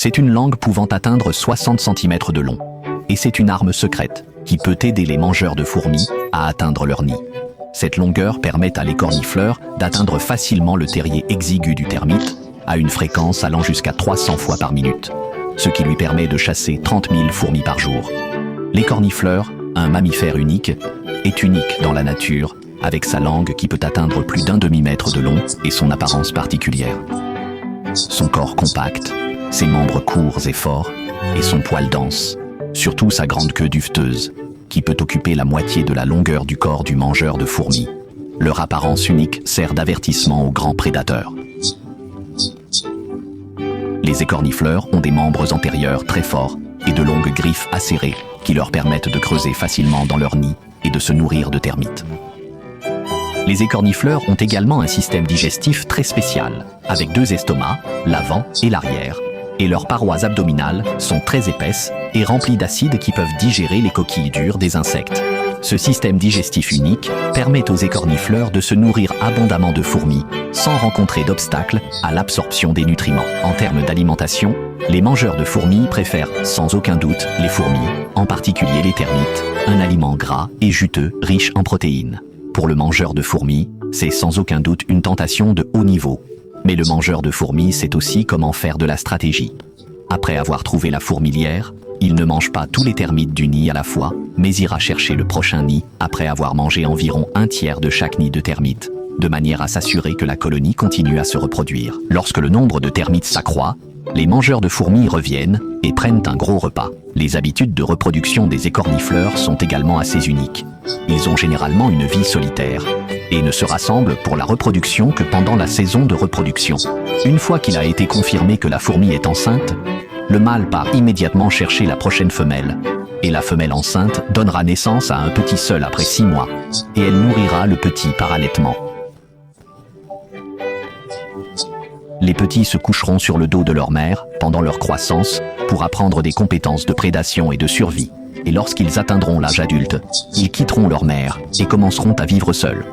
C'est une langue pouvant atteindre 60 cm de long. Et c'est une arme secrète qui peut aider les mangeurs de fourmis à atteindre leur nid. Cette longueur permet à l'écornifleur d'atteindre facilement le terrier exigu du termite à une fréquence allant jusqu'à 300 fois par minute, ce qui lui permet de chasser 30 000 fourmis par jour. L'écornifleur, un mammifère unique, est unique dans la nature, avec sa langue qui peut atteindre plus d'1 demi-mètre de long et son apparence particulière. Son corps compact, ses membres courts et forts, et son poil dense, surtout sa grande queue duveteuse, qui peut occuper la moitié de la longueur du corps du mangeur de fourmis. Leur apparence unique sert d'avertissement aux grands prédateurs. Les écornifleurs ont des membres antérieurs très forts et de longues griffes acérées qui leur permettent de creuser facilement dans leur nid et de se nourrir de termites. Les écornifleurs ont également un système digestif très spécial, avec 2 estomacs, l'avant et l'arrière, et leurs parois abdominales sont très épaisses et remplies d'acides qui peuvent digérer les coquilles dures des insectes. Ce système digestif unique permet aux écornifleurs de se nourrir abondamment de fourmis sans rencontrer d'obstacles à l'absorption des nutriments. En termes d'alimentation, les mangeurs de fourmis préfèrent sans aucun doute les fourmis, en particulier les termites, un aliment gras et juteux riche en protéines. Pour le mangeur de fourmis, c'est sans aucun doute une tentation de haut niveau. Mais le mangeur de fourmis sait aussi comment faire de la stratégie. Après avoir trouvé la fourmilière, il ne mange pas tous les termites du nid à la fois, mais ira chercher le prochain nid après avoir mangé environ 1/3 de chaque nid de termites, de manière à s'assurer que la colonie continue à se reproduire. Lorsque le nombre de termites s'accroît, les mangeurs de fourmis reviennent et prennent un gros repas. Les habitudes de reproduction des écornifleurs sont également assez uniques. Ils ont généralement une vie solitaire et ne se rassemblent pour la reproduction que pendant la saison de reproduction. Une fois qu'il a été confirmé que la fourmi est enceinte, le mâle part immédiatement chercher la prochaine femelle, et la femelle enceinte donnera naissance à un petit seul après 6 mois, et elle nourrira le petit par allaitement. Les petits se coucheront sur le dos de leur mère pendant leur croissance pour apprendre des compétences de prédation et de survie. Et lorsqu'ils atteindront l'âge adulte, ils quitteront leur mère et commenceront à vivre seuls.